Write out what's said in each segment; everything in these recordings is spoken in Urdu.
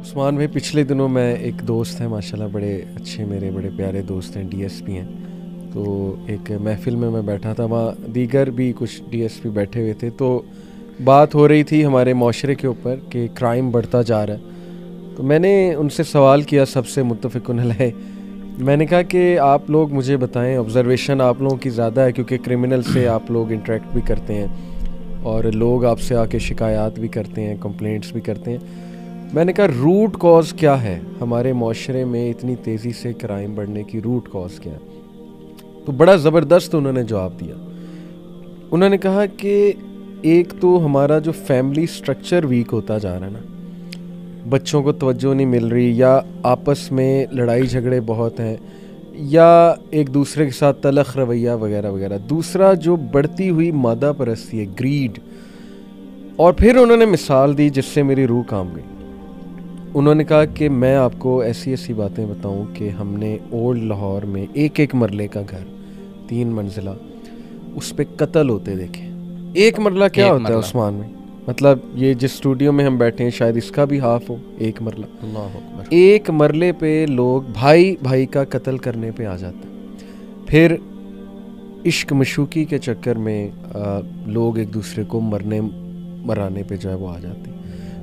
عثمان بھائی پچھلے دنوں میں ایک دوست ہیں ماشاءاللہ بڑے اچھے میرے بڑے پیارے دوست ہیں ڈی ایس پی ہیں. تو ایک محفل میں بیٹھا تھا, وہاں دیگر بھی کچھ ڈی ایس پی بیٹھے ہوئے تھے. تو بات ہو رہی تھی ہمارے معاشرے کے اوپر کہ کرائم بڑھتا جا رہا ہے. تو میں نے ان سے سوال کیا, سب سے متفقن علیہ, میں نے کہا کہ آپ لوگ مجھے بتائیں, آبزرویشن آپ لوگوں کی زیادہ ہے کیونکہ کرمنل سے آپ لوگ انٹریکٹ بھی کرتے ہیں اور لوگ آپ سے آ کے شکایات بھی کرتے ہیں, کمپلینٹس بھی کرتے ہیں. میں نے کہا روٹ کاز کیا ہے ہمارے معاشرے میں اتنی تیزی سے کرائم بڑھنے کی, روٹ کاز کیا ہے؟ تو بڑا زبردست انہوں نے جواب دیا. انہوں نے کہا کہ ایک تو ہمارا جو فیملی سٹرکچر ویک ہوتا جا رہا ہے نا, بچوں کو توجہ نہیں مل رہی, یا آپس میں لڑائی جھگڑے بہت ہیں, یا ایک دوسرے کے ساتھ تلخ رویہ وغیرہ وغیرہ. دوسرا جو بڑھتی ہوئی مادہ پرستی ہے, گریڈ. اور پھر انہوں نے مثال دی جس سے میری روح کام گئی. انہوں نے کہا کہ میں آپ کو ایسی ایسی باتیں بتاؤں کہ ہم نے اولڈ لاہور میں ایک مرلے کا گھر 3 منزلہ, اس پہ قتل ہوتے دیکھے. ایک مرلہ کیا ہوتا ہے عثمان میں؟ مطلب یہ جس اسٹوڈیو میں ہم بیٹھے ہیں شاید اس کا بھی ہاف ہو. ایک مرلہ, اللہ اکبر. ایک مرلے پہ لوگ بھائی بھائی کا قتل کرنے پہ آ جاتے ہیں. پھر عشق مشوقی کے چکر میں لوگ ایک دوسرے کو مرانے پہ جو ہے وہ آ جاتے ہیں.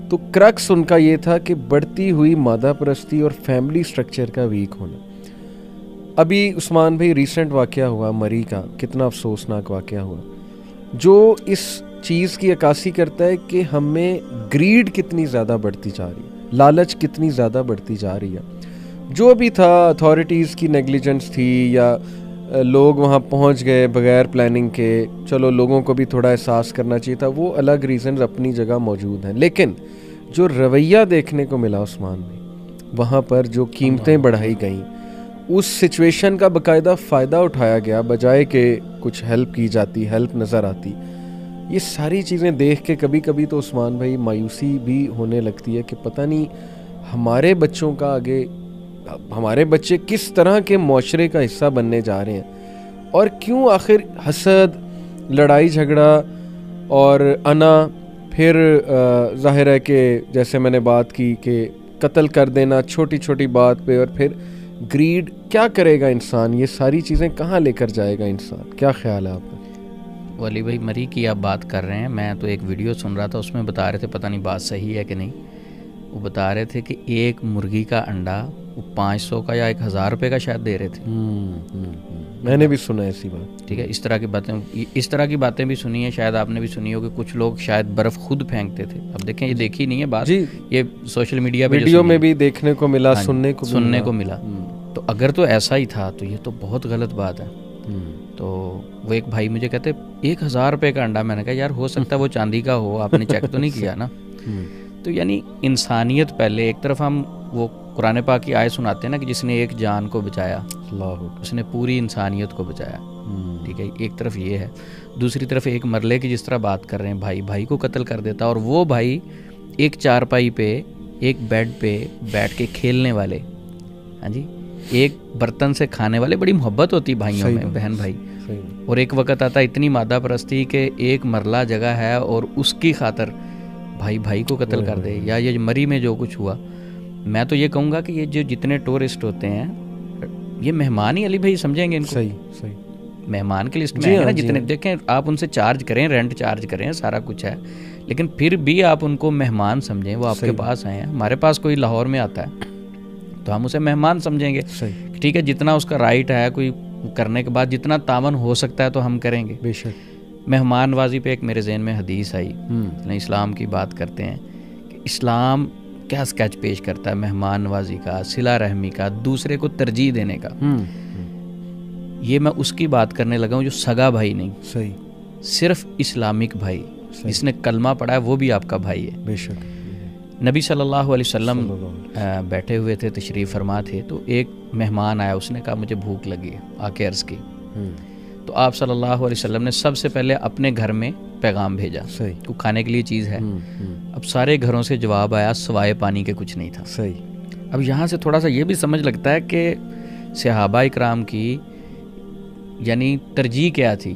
تو کرکس ان کا یہ تھا کہ بڑھتی ہوئی مادہ پرستی اور فیملی سٹرکچر کا ویک ہونا. ابھی عثمان بھائی ریسنٹ واقعہ ہوا مری کا, کتنا افسوسناک واقعہ ہوا, جو اس چیز کی عکاسی کرتا ہے کہ ہمیں گریڈ کتنی زیادہ بڑھتی جا رہی ہے, لالچ کتنی زیادہ بڑھتی جا رہی ہے. جو بھی تھا اتھارٹیز کی نیگلیجنس تھی, یا لوگ وہاں پہنچ گئے بغیر پلاننگ کے, چلو لوگوں کو بھی تھوڑا احساس کرنا چاہیے تھا, وہ الگ ریزنز اپنی جگہ موجود ہیں. لیکن جو رویہ دیکھنے کو ملا عثمان میں, وہاں پر جو قیمتیں بڑھائی گئیں, اس سچویشن کا باقاعدہ فائدہ اٹھایا گیا بجائے کہ کچھ ہیلپ کی جاتی, ہیلپ نظر آتی. یہ ساری چیزیں دیکھ کے کبھی کبھی تو عثمان بھائی مایوسی بھی ہونے لگتی ہے کہ پتہ نہیں ہمارے بچوں کا آگے, ہمارے بچے کس طرح کے معاشرے کا حصہ بننے جا رہے ہیں, اور کیوں آخر حسد, لڑائی جھگڑا اور انا, پھر ظاہر ہے کہ جیسے میں نے بات کی کہ قتل کر دینا چھوٹی چھوٹی بات پہ, اور پھر گریڈ. کیا کرے گا انسان؟ یہ ساری چیزیں کہاں لے کر جائے گا انسان؟ کیا خیال ہے آپ کا؟ ولی بھائی مری کی آپ بات کر رہے ہیں, میں تو ایک ویڈیو سن رہا تھا, اس میں بتا رہے تھے, پتہ نہیں بات صحیح ہے کہ نہیں, وہ بتا رہے تھے کہ ایک مرغی کا انڈا وہ 500 کا یا 1000 روپے کا شاید دے رہے تھے. میں نے بھی سنا ایسی بات. ٹھیک ہے, اس طرح کی باتیں بھی سنی ہیں, شاید آپ نے بھی سنی ہو کہ کچھ لوگ شاید برف خود پھینکتے تھے. اب دیکھیں یہ دیکھی نہیں ہے بات, یہ سوشل میڈیا پہ ویڈیو میں بھی دیکھنے کو ملا, سننے کو ملا. تو اگر تو ایسا ہی تھا تو یہ تو بہت غلط بات ہے. تو وہ ایک بھائی مجھے کہتے 1000 روپے کا انڈا. میں نے کہا یار ہو سکتا ہے وہ چاندی کا ہو, آپ نے چیک تو نہیں کیا نا. تو یعنی انسانیت پہلے. ایک طرف ہم وہ قرآن پاک کی آیت سناتے ہیں نا کہ جس نے ایک جان کو بچایا, اس نے پوری انسانیت کو بچایا. ٹھیک ہے, ایک طرف یہ ہے. دوسری طرف ایک مرلے کی جس طرح بات کر رہے ہیں, بھائی بھائی کو قتل کر دیتا, اور وہ بھائی ایک چارپائی پہ, ایک بیڈ پہ بیٹھ کے کھیلنے والے, ہاں جی, ایک برتن سے کھانے والے. بڑی محبت ہوتی بھائیوں میں, بہن بھائی. اور ایک وقت آتا اتنی مادہ پرستی کہ ایک مرلہ جگہ ہے اور اس کی خاطر بھائی بھائی کو قتل کر دے. یا یہ مری میں جو کچھ ہوا, میں تو یہ کہوں گا کہ یہ جو جتنے ٹورسٹ ہوتے ہیں یہ مہمان ہی علی بھائی سمجھیں گے ان کو. صحیح مہمان کی لسٹ میں ہیں نا جتنے. دیکھیں آپ ان سے چارج کریں, رینٹ چارج کریں, سارا کچھ ہے, لیکن پھر بھی آپ ان کو مہمان سمجھیں. وہ آپ کے پاس آئے ہیں. ہمارے پاس کوئی لاہور میں آتا ہے تو ہم اسے مہمان سمجھیں گے. ٹھیک ہے, جتنا اس کا رائٹ ہے کوئی کرنے کے بعد, جتنا تعاون ہو سکتا ہے تو ہم کریں گے. بے شک. مہمان نوازی پہ ایک میرے ذہن میں حدیث آئی. اسلام کی بات کرتے ہیں کہ اسلام کیا سکیچ پیش کرتا ہے مہمان نوازی کا, صلہ رحمی کا, دوسرے کو ترجیح دینے کا. یہ میں اس کی بات کرنے لگا ہوں جو سگا بھائی نہیں, صرف اسلامک بھائی, جس نے کلمہ پڑھا ہے وہ بھی آپ کا بھائی ہے. بے شک. نبی صلی اللہ علیہ وسلم بیٹھے ہوئے تھے, تشریف فرما تھے, تو ایک مہمان آیا, اس نے کہا مجھے بھوک لگی ہے, آ کے عرض کی. تو آپ صلی اللہ علیہ وسلم نے سب سے پہلے اپنے گھر میں پیغام بھیجا تو کھانے کے لیے چیز ہے. اب سارے گھروں سے جواب آیا سوائے پانی کے کچھ نہیں تھا. اب یہاں سے تھوڑا سا یہ بھی سمجھ لگتا ہے کہ صحابہ اکرام کی یعنی ترجیح کیا تھی؟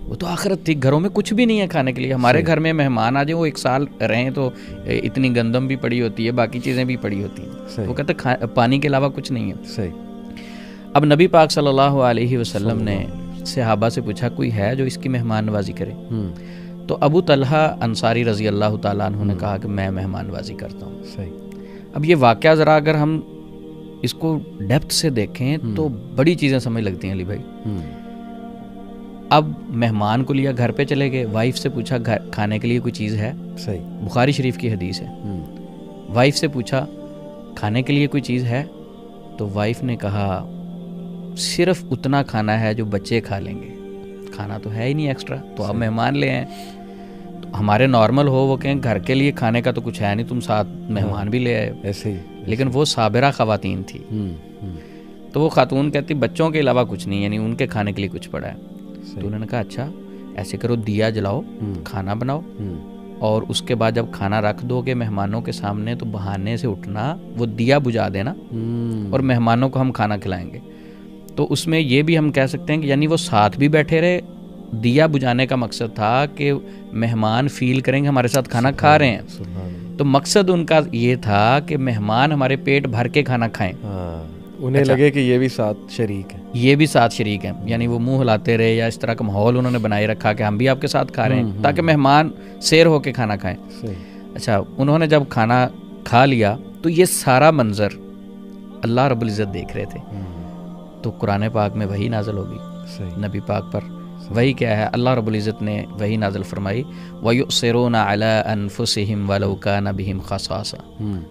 وہ تو آخرت تھی. گھروں میں کچھ بھی نہیں ہے کھانے کے لیے. ہمارے گھر میں مہمان آ جائیں, وہ 1 سال رہیں تو اتنی گندم بھی پڑی ہوتی ہے, باقی چیزیں بھی پڑی ہوتی ہیں. وہ کہتے پانی کے علاوہ کچھ نہیں ہے. صحیح. اب نبی پاک صلی اللہ علیہ وسلم نے صحابہ سے پوچھا کوئی ہے جو اس کی مہمان نوازی کرے؟ تو ابو طلحہ انصاری رضی اللہ تعالیٰ عنہ نے کہا کہ میں مہمان نوازی کرتا ہوں. صحیح. اب یہ واقعہ ذرا اگر ہم اس کو ڈیپتھ سے دیکھیں تو بڑی چیزیں سمجھ لگتی ہیں علی بھائی. اب مہمان کو لیا, گھر پہ چلے گئے, وائف سے پوچھا کھانے کے لیے کوئی چیز ہے؟ صحیح. بخاری شریف کی حدیث ہے. وائف سے پوچھا کھانے کے لیے کوئی چیز ہے؟ تو وائف نے کہا صرف اتنا کھانا ہے جو بچے کھا لیں گے, کھانا تو ہے ہی نہیں ایکسٹرا, تو آپ مہمان لے آئیں. تو ہمارے نارمل ہو وہ کہیں گھر کے لیے کھانے کا تو کچھ ہے نہیں, تم ساتھ مہمان بھی لے آئے. ایسے ہی. لیکن وہ صابرہ خواتین تھی. تو وہ خاتون کہتی بچوں کے علاوہ کچھ نہیں, یعنی ان کے کھانے کے لیے کچھ پڑا ہے. تو انہوں نے کہا اچھا ایسے کرو, دیا جلاؤ, کھانا بناؤ, اور اس کے بعد جب کھانا رکھ دو گے مہمانوں کے سامنے تو بہانے سے اٹھنا, وہ دیا بجھا دینا, اور مہمانوں کو ہم کھانا کھلائیں گے. تو اس میں یہ بھی ہم کہہ سکتے ہیں کہ یعنی وہ ساتھ بھی بیٹھے رہے. دیا بجھانے کا مقصد تھا کہ مہمان فیل کریں گے ہمارے ساتھ کھانا کھا رہے ہیں. تو مقصد ان کا یہ تھا کہ مہمان ہمارے پیٹ بھر کے کھانا کھائیں, انہیں لگے کہ یہ بھی ساتھ شریک ہیں, یہ بھی ساتھ شریک ہیں. یعنی وہ منہ ہلاتے رہے, یا اس طرح کا ماحول انہوں نے بنائے رکھا کہ ہم بھی آپ کے ساتھ کھا رہے ہیں, تاکہ مہمان سیر ہو کے کھانا کھائیں. اچھا, انہوں نے جب کھانا کھا لیا تو یہ سارا منظر اللہ رب العزت دیکھ رہے تھے. تو قرآن پاک میں وحی نازل ہوگی نبی پاک پر. وہی کیا ہے, اللہ رب العزت نے وہی نازل فرمائی وَيُؤْثِرُونَ عَلَىٰ أَنفُسِهِمْ وَلَوْ كَانَ بِهِمْ خَصَاصَةٌ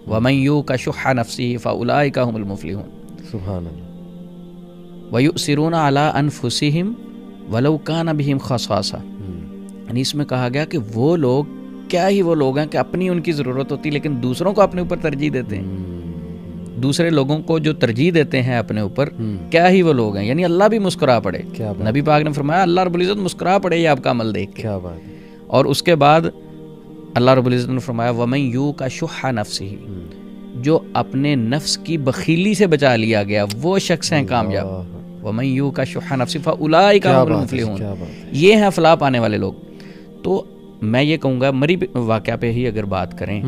وَمَن يُوقَ شُحَّ نَفْسِهِ فَأُولَٰئِكَ هُمُ الْمُفْلِحُونَ. سبحان اللہ. وَيُؤْثِرُونَ عَلَىٰ أَنفُسِهِمْ وَلَوْ كَانَ بِهِمْ خَصَاصَةٌ. یعنی اس میں کہا گیا کہ وہ لوگ, کیا ہی وہ لوگ ہیں کہ اپنی ان کی ضرورت ہوتی لیکن دوسروں کو اپنے اوپر ترجیح دیتے ہیں. دوسرے لوگوں کو جو ترجیح دیتے ہیں اپنے اوپر, کیا ہی وہ لوگ ہیں. یعنی اللہ بھی مسکرا پڑے. نبی پاک نے فرمایا اللہ رب العزت مسکرا پڑے یہ آپ کا عمل دیکھ کے. اور اس کے بعد اللہ رب العزت نے فرمایا وَمَن يُوقَ شُحَّ نَفْسِهِ, جو اپنے نفس کی بخیلی سے بچا لیا گیا وہ شخص ہیں کامیاب. وَمَن يُوقَ شُحَّ نَفْسِهِ فَأُولَٰئِكَ هُمُ الْمُفْلِحُونَ. یہ ہیں فلاح پانے والے لوگ. تو میں یہ کہوں گا مری واقعہ پہ ہی اگر بات کریں,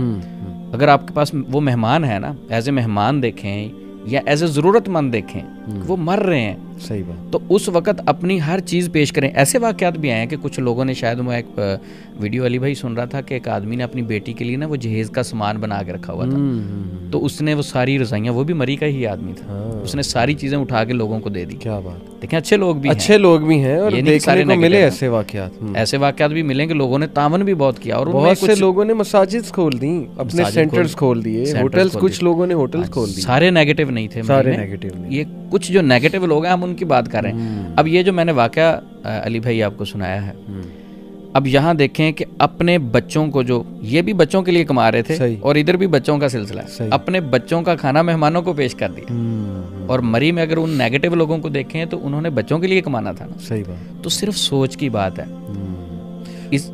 اگر آپ کے پاس وہ مہمان ہے نا, ایز اے مہمان دیکھیں یا ایز اے ضرورت مند دیکھیں, وہ مر رہے ہیں. صحیح بات. تو اس وقت اپنی ہر چیز پیش کریں. ایسے واقعات بھی آئے ہیں کہ کچھ لوگوں نے, شاید میں ایک ویڈیو علی بھائی سن رہا تھا کہ ایک آدمی نے اپنی بیٹی کے لیے نا وہ جہیز کا سامان بنا کے رکھا ہوا تھا. تو اس نے وہ ساری رضائیاں, وہ بھی مری کا ہی آدمی تھا, اس نے ساری چیزیں اٹھا کے لوگوں کو دے دی. کیا بات. دیکھیں اچھے لوگ بھی ہیں اور دیکھنے کو ملے ایسے واقعات. ایسے واقعات بھی ملیں کہ لوگوں نے تعاون بھی بہت کیا, اور بہت سے لوگوں نے مساجد کھول دی, اپنے سینٹرز کھول دیے, ہوٹلز, کچھ لوگوں نے ہوٹلز کھول دیے. سارے نیگیٹو نہیں تھے, سارے نیگیٹو. یہ کچھ جو نیگیٹو لوگ ہیں ہم ان کی بات کر رہے ہیں. اب یہ جو میں نے واقعہ علی بھائی آپ کو سنایا ہے, اب یہاں دیکھیں کہ اپنے بچوں کو, جو یہ بھی بچوں کے لیے کما رہے تھے اور ادھر بھی بچوں کا سلسلہ ہے, اپنے بچوں کا کھانا مہمانوں کو پیش کر دیا. اور مری میں اگر ان نیگیٹو لوگوں کو دیکھیں تو انہوں نے بچوں کے لیے کمانا تھا نا. صحیح بات. تو صرف سوچ کی بات ہے. اس